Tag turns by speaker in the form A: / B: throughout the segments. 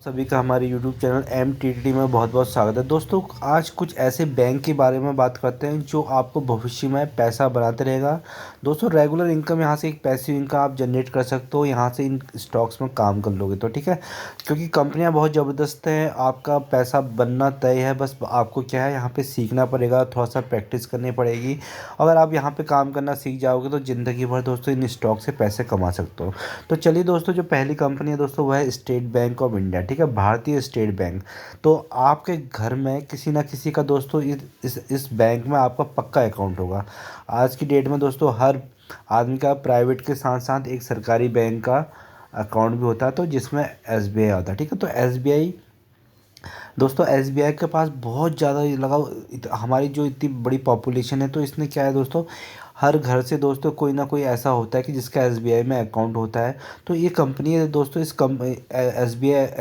A: सभी का हमारे YouTube चैनल MTTT में बहुत बहुत स्वागत है। दोस्तों, आज कुछ ऐसे बैंक के बारे में बात करते हैं जो आपको भविष्य में पैसा बनाते रहेगा। दोस्तों, रेगुलर इनकम यहाँ से एक पैसिव इनकम आप जनरेट कर सकते हो यहाँ से इन स्टॉक्स में काम कर लोगे तो ठीक है। क्योंकि कंपनियाँ बहुत ज़बरदस्त हैं, आपका पैसा बनना तय है। बस आपको क्या है, यहाँ पर सीखना पड़ेगा, थोड़ा सा प्रैक्टिस करनी पड़ेगी। अगर आप यहाँ पर काम करना सीख जाओगे तो ज़िंदगी भर दोस्तों इन स्टॉक से पैसे कमा सकते हो। तो चलिए दोस्तों, जो पहली कंपनी है दोस्तों वह है स्टेट बैंक ऑफ इंडिया, ठीक है, भारतीय स्टेट बैंक। तो आपके घर में किसी ना किसी का दोस्तों इस बैंक में आपका पक्का अकाउंट होगा। आज की डेट में दोस्तों हर आदमी का प्राइवेट के साथ साथ एक सरकारी बैंक का अकाउंट भी होता है, तो जिसमें SBI आता है, ठीक है। तो SBI दोस्तों, SBI के पास बहुत ज़्यादा लगाओ हमारी जो इतनी बड़ी पॉपुलेशन है, तो इसने क्या है दोस्तों, हर घर से दोस्तों कोई ना कोई ऐसा होता है कि जिसका SBI में अकाउंट होता है। तो ये कंपनी है दोस्तों, इस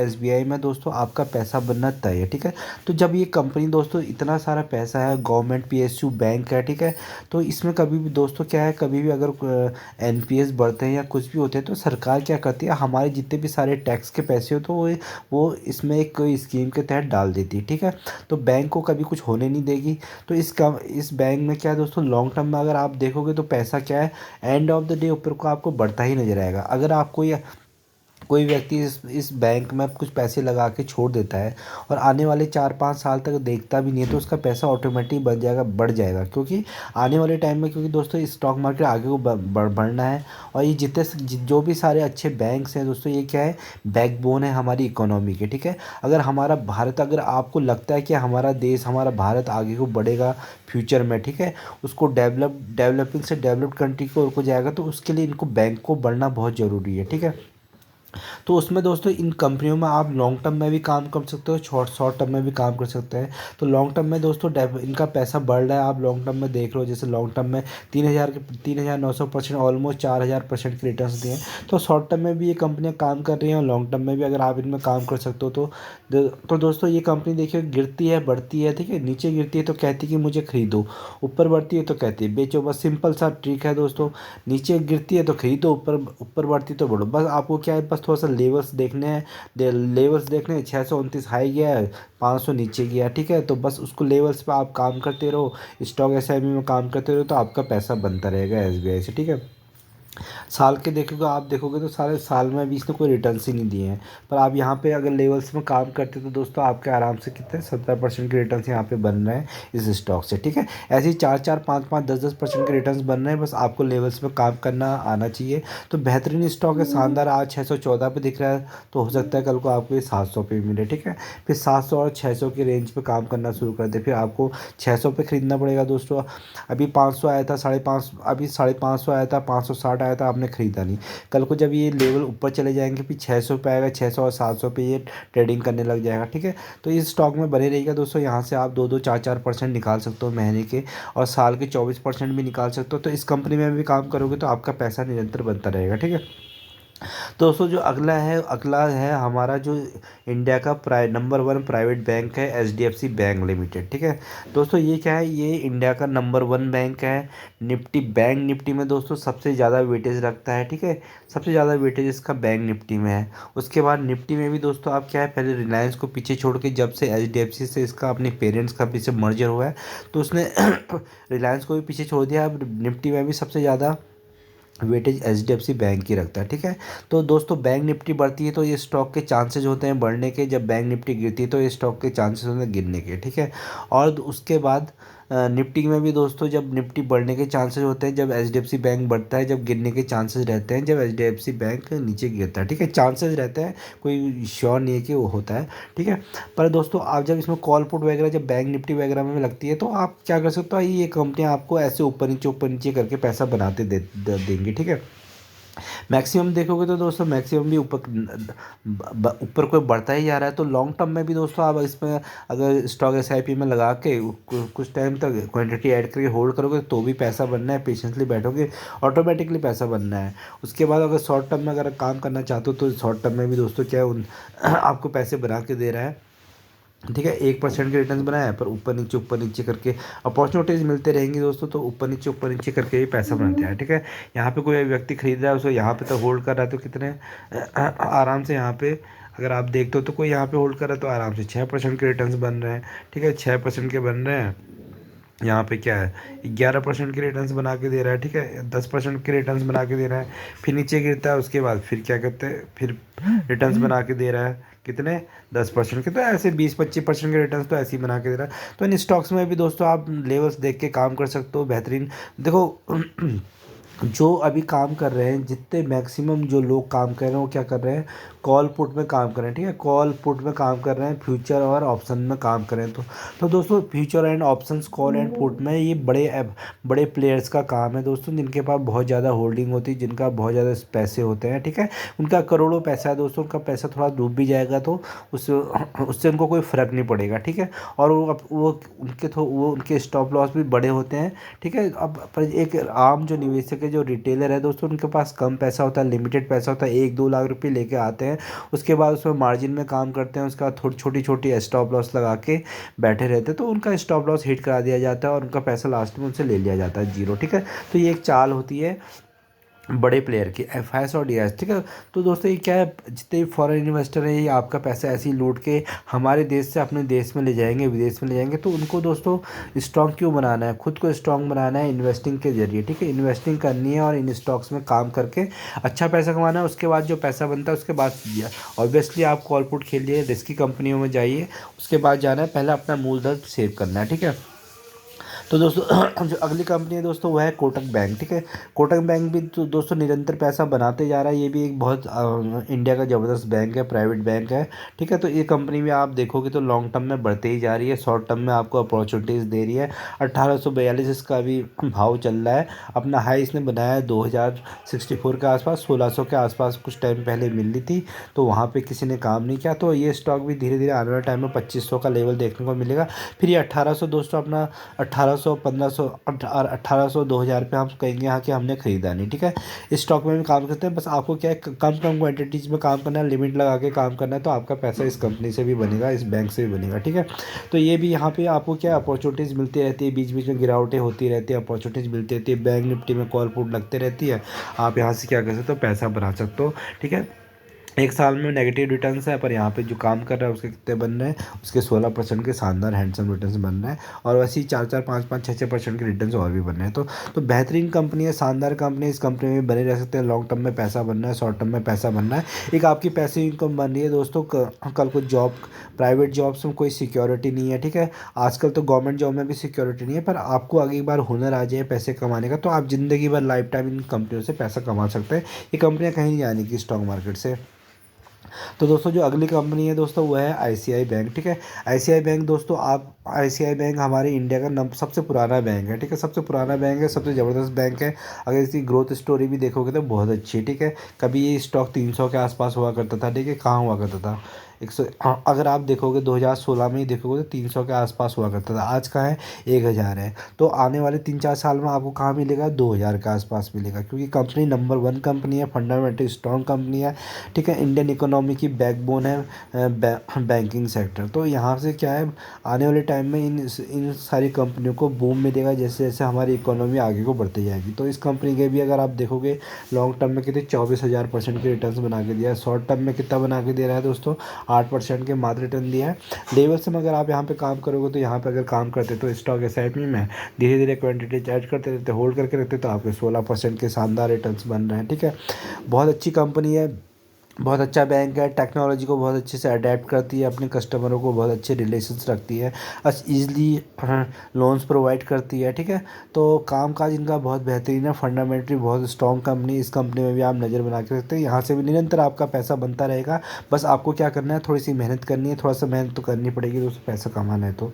A: SBI में दोस्तों आपका पैसा बनना तय है, ठीक है। तो जब ये कंपनी दोस्तों इतना सारा पैसा है, गवर्नमेंट PSU बैंक है, ठीक है। तो इसमें कभी भी दोस्तों क्या है, कभी भी अगर NPS बढ़ते हैं या कुछ भी होते हैं तो सरकार क्या करती है, हमारे जितने भी सारे टैक्स के पैसे हो तो वो इसमें एक कोई स्कीम के तहत डाल देती है, ठीक है। तो बैंक को कभी कुछ होने नहीं देगी। तो इस बैंक में क्या है दोस्तों, लॉन्ग टर्म में अगर आप देखोगे तो पैसा क्या है, एंड ऑफ द डे ऊपर को आपको बढ़ता ही नजर आएगा। अगर आपको कोई व्यक्ति इस बैंक में कुछ पैसे लगा के छोड़ देता है और आने वाले 4-5 साल तक देखता भी नहीं है, तो उसका पैसा ऑटोमेटिक बन जाएगा, बढ़ जाएगा। क्योंकि आने वाले टाइम में, क्योंकि दोस्तों इस स्टॉक मार्केट आगे को बढ़ना है। और ये जो भी सारे अच्छे बैंक्स हैं दोस्तों, ये क्या है, बैकबोन है हमारी इकोनॉमी के, ठीक है। अगर हमारा भारत, अगर आपको लगता है कि हमारा देश, हमारा भारत आगे को बढ़ेगा फ्यूचर में, ठीक है, उसको डेवलपिंग से डेवलप्ड कंट्री को जाएगा, तो उसके लिए इनको बैंक को बढ़ना बहुत ज़रूरी है, ठीक है। तो उसमें दोस्तों इन कंपनियों में आप लॉन्ग टर्म में भी काम कर सकते हो, शॉर्ट टर्म में भी काम कर सकते हैं। तो लॉन्ग टर्म में दोस्तों इनका पैसा बढ़ रहा है, आप लॉन्ग टर्म में देख रहे हो, जैसे लॉन्ग टर्म में 3,900% ऑलमोस्ट 4,000% के रिटर्न्स दिए हैं। तो शॉर्ट टर्म में भी ये कंपनियां काम कर रही हैं और लॉन्ग टर्म में भी अगर आप इनमें काम कर सकते हो तो दोस्तों ये कंपनी देखिए, गिरती है बढ़ती है, ठीक है। नीचे गिरती है तो कहती है कि मुझे खरीदो, ऊपर बढ़ती है तो कहती है बेचो। बस सिंपल सा ट्रिक है दोस्तों। नीचे गिरती है तो खरीदो, ऊपर ऊपर बढ़ती है तो बढ़ो। बस आपको क्या है, बस थोड़ा सा लेवल्स देखने हैं, लेवल्स देखने हैं। 629 हाई गया है, 500 नीचे गया, ठीक है। तो बस उसको लेवल्स पे आप काम करते रहो, स्टॉक SIP में काम करते रहो, तो आपका पैसा बनता रहेगा SBI से, ठीक है। साल के देखोगे, आप देखोगे तो सारे साल में भी इसने कोई रिटर्न्स ही नहीं दिए हैं। पर आप यहाँ पे अगर लेवल्स में काम करते तो दोस्तों आपके आराम से कितने 70% के रिटर्न्स यहाँ पे बन रहे हैं इस स्टॉक से, ठीक है। ऐसे ही 4-4, 5-5, 10-10% के रिटर्न्स बन रहे हैं, बस आपको लेवल्स में काम करना आना चाहिए। तो बेहतरीन स्टॉक है, शानदार। आज 614 पे दिख रहा है, तो हो सकता है कल को आपको ये 700 पे मिले, ठीक है। फिर 700 और 600 के रेंज पे काम करना शुरू कर दे, फिर आपको 600 पे खरीदना पड़ेगा दोस्तों। अभी 500 आया था, 550, अभी 550 आया था, 560 आया था, आपने खरीदा नहीं। कल को जब ये लेवल ऊपर चले जाएंगे, फिर 600 पे आएगा, 600 और 700 पे ये ट्रेडिंग करने लग जाएगा, ठीक है। तो इस स्टॉक में बने रहिएगा दोस्तों। यहाँ से आप 2-2, 4-4% निकाल सकते हो महीने के, और साल के 24% भी निकाल सकते हो। तो इस कंपनी में भी काम करोगे तो आपका पैसा निरंतर बनता रहेगा, ठीक है। तो दोस्तों, जो अगला है हमारा जो इंडिया का नंबर 1 प्राइवेट बैंक है, HDFC बैंक लिमिटेड, ठीक है। दोस्तों ये क्या है, ये इंडिया का नंबर 1 बैंक है। निफ्टी में दोस्तों सबसे ज़्यादा वेटेज रखता है, ठीक है। सबसे ज़्यादा वेटेज इसका बैंक निफ्टी में है। उसके बाद निफ्टी में भी दोस्तों आप क्या है, पहले रिलायंस को पीछे छोड़ के, जब से HDFC से इसका अपने पेरेंट्स का पीछे मर्जर हुआ है, तो उसने रिलायंस को भी पीछे छोड़ दिया। अब निफ्टी में भी सबसे ज़्यादा वेटेज HDFC बैंक की रखता है, ठीक है। तो दोस्तों बैंक निफ्टी बढ़ती है तो ये स्टॉक के चांसेस होते हैं बढ़ने के, जब बैंक निफ्टी गिरती है तो ये स्टॉक के चांसेस होते हैं गिरने के, ठीक है। और उसके बाद निफ्टी में भी दोस्तों जब निफ्टी बढ़ने के चांसेस होते हैं जब HDFC बैंक बढ़ता है, जब गिरने के चांसेस रहते हैं जब HDFC बैंक नीचे गिरता है, ठीक है। चांसेस रहते हैं, कोई श्योर नहीं है कि वो होता है, ठीक है। पर दोस्तों आप जब इसमें कॉल पुट वगैरह जब बैंक निफ्टी वगैरह में लगती है, तो आप क्या कर सकते हो, ये कंपनियां आपको ऐसे ऊपर नीचे करके पैसा बनाते देंगी, ठीक है। मैक्सिमम देखोगे तो दोस्तों मैक्सिमम भी ऊपर कोई बढ़ता ही जा रहा है। तो लॉन्ग टर्म में भी दोस्तों आप इसमें अगर स्टॉक SIP में लगा के कुछ टाइम तक क्वांटिटी ऐड करके होल्ड करोगे तो भी पैसा बनना है, पेशेंसली बैठोगे ऑटोमेटिकली पैसा बनना है। उसके बाद अगर शॉर्ट टर्म में अगर काम करना चाहते हो तो शॉर्ट टर्म में भी दोस्तों क्या है आपको पैसे बना के दे रहा है, ठीक है। 1% के रिटर्न बनाया है, पर ऊपर नीचे करके अपॉर्चुनिटीज़ मिलते रहेंगी दोस्तों, तो ऊपर नीचे करके ही पैसा बनाते हैं, ठीक है। यहाँ पे कोई व्यक्ति खरीद रहा है उसको यहाँ पे तो होल्ड कर रहा है, तो कितने आराम से यहाँ पे अगर आप देखते हो तो कोई यहाँ पे होल्ड कर रहा है तो आराम से 6% के रिटर्न्स बन रहे हैं। ठीक है, 6% के बन रहे हैं। यहाँ पे क्या है, 11% के रिटर्न्स बना के दे रहा है। ठीक है, 10% के रिटर्न्स बना के दे रहा है। फिर नीचे गिरता है, उसके बाद फिर क्या करते हैं, फिर रिटर्न्स बना के दे रहा है कितने, 10% के। तो ऐसे 20-25% के रिटर्न्स तो ऐसे ही बना के दे रहा है। तो इन स्टॉक्स में भी दोस्तों आप लेवल्स देख के काम कर सकते हो बेहतरीन। देखो जो अभी काम कर रहे हैं, जितने मैक्सिमम जो लोग काम कर रहे हैं वो क्या कर रहे हैं, कॉल पुट में काम कर रहे हैं। ठीक है, कॉल पुट में काम कर रहे हैं, फ्यूचर और ऑप्शन में काम कर रहे हैं। तो दोस्तों future and options, call and put में ये बड़े प्लेयर्स का काम है दोस्तों, जिनके पास बहुत ज़्यादा होल्डिंग होती है, जिनका बहुत ज़्यादा पैसे होते हैं। ठीक है, उनका करोड़ों पैसा है दोस्तों, उनका पैसा थोड़ा डूब भी जाएगा तो उससे उनको कोई फ़र्क नहीं पड़ेगा। ठीक है, और वो उनके स्टॉप लॉस भी बड़े होते हैं। ठीक है, अब पर एक आम जो निवेशक है, जो रिटेलर है दोस्तों, उनके पास कम पैसा होता है, लिमिटेड पैसा होता है, 1-2 लाख रुपए लेके आते हैं। उसके बाद उसमें मार्जिन में काम करते हैं, उसके बाद थोड़ी छोटी छोटी स्टॉप लॉस लगा के बैठे रहते हैं, तो उनका स्टॉप लॉस हिट करा दिया जाता है और उनका पैसा लास्ट में उनसे ले लिया जाता है जीरो। ठीक है, तो ये एक चाल होती है बड़े प्लेयर की, एफ और डी। ठीक है, तो दोस्तों ये क्या है, जितने भी फॉरेन इन्वेस्टर हैं, ये आपका पैसा ऐसे ही लूट के हमारे देश से अपने देश में ले जाएंगे, विदेश में ले जाएंगे। तो उनको दोस्तों स्ट्रॉन्ग क्यों बनाना है, खुद को स्ट्रॉन्ग बनाना है इन्वेस्टिंग के जरिए। ठीक है, इन्वेस्टिंग करनी है और इन स्टॉक्स में काम करके अच्छा पैसा कमाना है। उसके बाद जो पैसा बनता है उसके बाद ऑब्वियसली आप कॉल पुट खेलिए, रिस्की कंपनियों में जाइए, उसके बाद जाना है, पहले अपना मूलधन सेव करना है। ठीक है, तो दोस्तों जो अगली कंपनी है दोस्तों वो है कोटक बैंक। ठीक है, कोटक बैंक भी तो दोस्तों निरंतर पैसा बनाते जा रहा है। ये भी एक बहुत इंडिया का ज़बरदस्त बैंक है, प्राइवेट बैंक है। ठीक है, तो ये कंपनी भी आप देखोगे तो लॉन्ग टर्म में बढ़ते ही जा रही है, शॉर्ट टर्म में आपको अपॉर्चुनिटीज़ दे रही है। 1842 इसका भी भाव चल रहा है। अपना हाई इसने बनाया है 2064 के आसपास, 1600 के आसपास कुछ टाइम पहले मिल रही थी, तो वहाँ पे किसी ने काम नहीं किया। तो ये स्टॉक भी धीरे धीरे आने वाले टाइम में 2500 का लेवल देखने को मिलेगा। फिर ये 1800 दोस्तों अपना 1800, 1500 और 1800, 2000 पे हम कहेंगे यहाँ कि हमने ख़रीदा नहीं। ठीक है, इस स्टॉक में भी काम करते हैं, बस आपको क्या है, कम कम क्वांटिटीज़ में काम करना है, लिमिट लगा के काम करना है, तो आपका पैसा इस कंपनी से भी बनेगा, इस बैंक से भी बनेगा। ठीक है, तो ये भी यहाँ पे आपको क्या अपॉर्चुनिटीज़ मिलती रहती है, बीच बीच में गिरावटें होती रहती है, अपॉर्चुनिटीज़ मिलती रहती है, बैंक निफ्टी में कॉल पुट लगते रहती है। आप यहाँ से क्या कर सकते हो, पैसा बना सकते हो। ठीक है, एक साल में नेगेटिव रिटर्न्स है, पर यहाँ पे जो काम कर रहा है उसके कितने बन रहे हैं, उसके 16% के शानदार हैंडसम रिटर्न्स बन रहे हैं। और वैसे ही 4-4, 5-5, 6-6% के रिटर्न्स और भी बन रहे हैं। तो बेहतरीन कंपनी है, शानदार कंपनी है, इस कंपनी में बने रह सकते हैं। लॉन्ग टर्म में पैसा बन रहा है, शॉर्ट टर्म में पैसा बन रहा है, एक आपकी पैसिव इनकम बन रही है दोस्तों। कल को जॉब, प्राइवेट जॉब्स में कोई सिक्योरिटी नहीं है। ठीक है, आजकल तो गवर्नमेंट जॉब में भी सिक्योरिटी नहीं है, पर आपको अगली बार हुनर आ जाए पैसे कमाने का, तो आप ज़िंदगी भर लाइफ टाइम इन कंपनियों से पैसा कमा सकते हैं। ये कंपनियाँ कहीं नहीं जाने की स्टॉक मार्केट से। तो दोस्तों जो अगली कंपनी है दोस्तों वो है आईसीआई बैंक। ठीक है, आईसीआई बैंक दोस्तों, आप आईसीआई बैंक हमारे इंडिया का सबसे पुराना बैंक है। ठीक है, सबसे पुराना बैंक है, सबसे ज़बरदस्त बैंक है। अगर इसकी ग्रोथ स्टोरी भी देखोगे तो बहुत अच्छी है। ठीक है, कभी ये स्टॉक 300 के आसपास हुआ करता था। ठीक है, कहाँ हुआ करता था, 100, अगर आप देखोगे 2016 में ही देखोगे तो 300 के आसपास हुआ करता था। आज कहाँ है, 1000 है। तो आने वाले 3-4 साल में आपको कहाँ मिलेगा, 2000 के आसपास मिलेगा, क्योंकि कंपनी नंबर 1 कंपनी है, फंडामेंटली स्ट्रॉन्ग कंपनी है। ठीक है, इंडियन इकोनॉमी की बैकबोन है बैंकिंग सेक्टर। तो यहाँ से क्या है, आने वाले टाइम में इन सारी कंपनियों को बूम मिलेगा, जैसे जैसे हमारी इकोनॉमी आगे को बढ़ती जाएगी। तो इस कंपनी के भी अगर आप देखोगे लॉन्ग टर्म में कितने 24,000% के रिटर्न बना के दिया है, शॉर्ट टर्म में कितना बना के दे रहा है दोस्तों, 8% के मात्र रिटर्न दिया है। लेवल्स में अगर आप यहाँ पे काम करोगे, तो यहाँ पे अगर काम करते तो स्टॉक एसआईपी में धीरे धीरे क्वांटिटी ऐड करते रहते, होल्ड करके रखते, तो आपके 16% के शानदार रिटर्न्स बन रहे हैं। ठीक है, बहुत अच्छी कंपनी है, बहुत अच्छा बैंक है, टेक्नोलॉजी को बहुत अच्छे से अडेप्ट करती है, अपने कस्टमरों को बहुत अच्छे रिलेशंस रखती है, ईज़िली लोन्स प्रोवाइड करती है। ठीक है, तो कामकाज इनका बहुत बेहतरीन है, फंडामेंटली बहुत स्ट्रॉन्ग कंपनी। इस कंपनी में भी आप नज़र बना के रखते हैं, यहाँ से भी निरंतर आपका पैसा बनता रहेगा। बस आपको क्या करना है, थोड़ी सी मेहनत करनी है, थोड़ा सा मेहनत तो करनी पड़ेगी दोस्तों, पैसा कमाना है तो।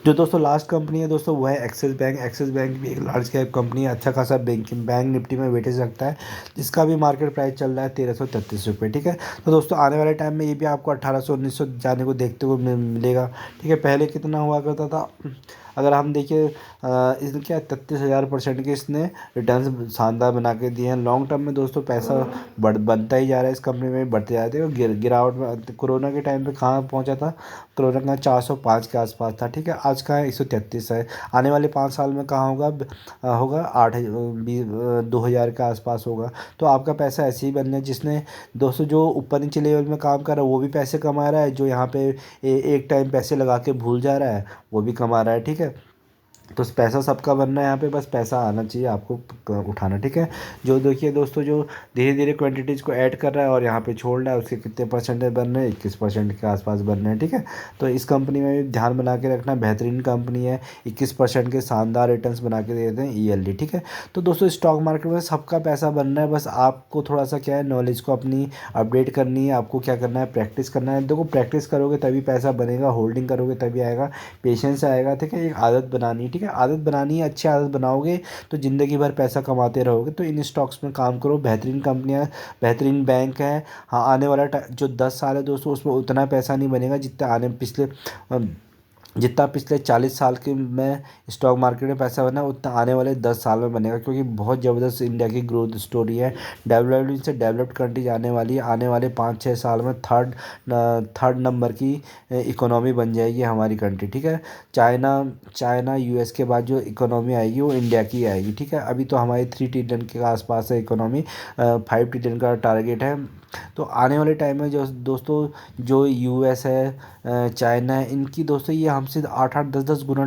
A: जो दोस्तों लास्ट कंपनी है दोस्तों वो है एक्सिस बैंक। एक्सिस बैंक भी एक लार्ज कैप कंपनी है, अच्छा खासा बैंक निफ्टी में वेटेज रखता है, जिसका भी मार्केट प्राइस चल रहा है 1333 रुपये। ठीक है, तो दोस्तों आने वाले टाइम में ये भी आपको 1800-1900 जाने को देखते हुए मिलेगा। ठीक है, पहले कितना हुआ करता था, अगर हम देखिए इसने क्या 33,000% के इसने रिटर्न शानदार बना के दिए हैं। लॉन्ग टर्म में दोस्तों पैसा बनता ही जा रहा है, इस कंपनी में बढ़ते जाते हैं। गिरावट में कोरोना के टाइम पे कहाँ पहुँचा था, कोरोना का 405 के आसपास था, ठीक है। आज कहाँ है, 133 है। आने वाले 5 साल में कहाँ होगा, होगा 2,000 के आसपास होगा। तो आपका पैसा ऐसे ही बनना है। जिसने दोस्तों जो ऊपर नीचे लेवल में काम कर रहा है वो भी पैसे कमा रहा है, जो यहाँ पे एक टाइम पैसे लगा के भूल जा रहा है वो भी कमा रहा है, ठीक है। तो पैसा सबका बनना है यहाँ पे, बस पैसा आना चाहिए आपको उठाना, ठीक है। जो देखिए दोस्तों, जो धीरे धीरे क्वांटिटीज़ को ऐड कर रहा है और यहाँ पे छोड़ रहा है, उसके कितने परसेंटेज बन रहे हैं, 21% के आसपास बन रहे हैं, ठीक है। तो इस कंपनी में भी ध्यान बना के रखना, बेहतरीन कंपनी है, 21% के शानदार रिटर्न्स बना के देते हैं ईयरली, ठीक है। तो दोस्तों स्टॉक मार्केट में सबका पैसा बनना है, बस आपको थोड़ा सा क्या है, नॉलेज को अपनी अपडेट करनी है। आपको क्या करना है, प्रैक्टिस करना है। देखो प्रैक्टिस करोगे तभी पैसा बनेगा, होल्डिंग करोगे तभी आएगा, पेशेंस आएगा, ठीक है। एक आदत बनानी है, ठीक है। आदत बनानी है, अच्छी आदत बनाओगे तो ज़िंदगी भर पैसा कमाते रहोगे। तो इन स्टॉक्स में काम करो, बेहतरीन कंपनियां, बेहतरीन बैंक है। हाँ, आने वाला जो 10 साल है दोस्तों, उसमें उतना पैसा नहीं बनेगा जितना पिछले 40 साल के में स्टॉक मार्केट में पैसा बना, उतना आने वाले 10 साल में बनेगा, क्योंकि बहुत ज़बरदस्त इंडिया की ग्रोथ स्टोरी है। डेवलप्ड से डेवलप्ड कंट्रीज आने वाली है। आने वाले 5-6 साल में थर्ड नंबर की इकोनॉमी बन जाएगी हमारी कंट्री, ठीक है। चाइना चाइना यूएस के बाद जो इकोनॉमी आएगी वो इंडिया की आएगी, ठीक है। अभी तो हमारी 3 ट्रिलियन के आसपास है इकोनॉमी, 5 ट्रिलियन का टारगेट है। तो आने वाले टाइम में जो दोस्तों, जो यूएस है, चाइना है, इनकी दोस्तों ये हमसे 8-8 10-10 गुना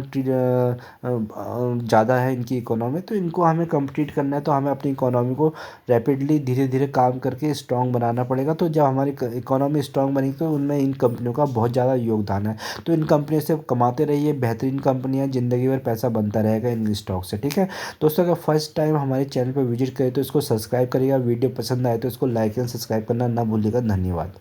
A: ज़्यादा है इनकी इकोनॉमी। तो इनको हमें कम्पीट करना है, तो हमें अपनी इकोनॉमी को रैपिडली धीरे धीरे काम करके स्ट्रॉन्ग बनाना पड़ेगा। तो जब हमारी इकोनॉमी स्ट्रॉन्ग बनेगी तो उनमें इन कंपनियों का बहुत ज़्यादा योगदान है। तो इन कंपनियों से कमाते रहिए, बेहतरीन कंपनियाँ, ज़िंदगी भर पैसा बनता रहेगा इन स्टॉक से, ठीक है। दोस्तों अगर फर्स्ट टाइम हमारे चैनल पर विजिट करें तो इसको सब्सक्राइब करिएगा, वीडियो पसंद आए तो इसको लाइक एंड सब्सक्राइब करना ना भूलिएगा। धन्यवाद।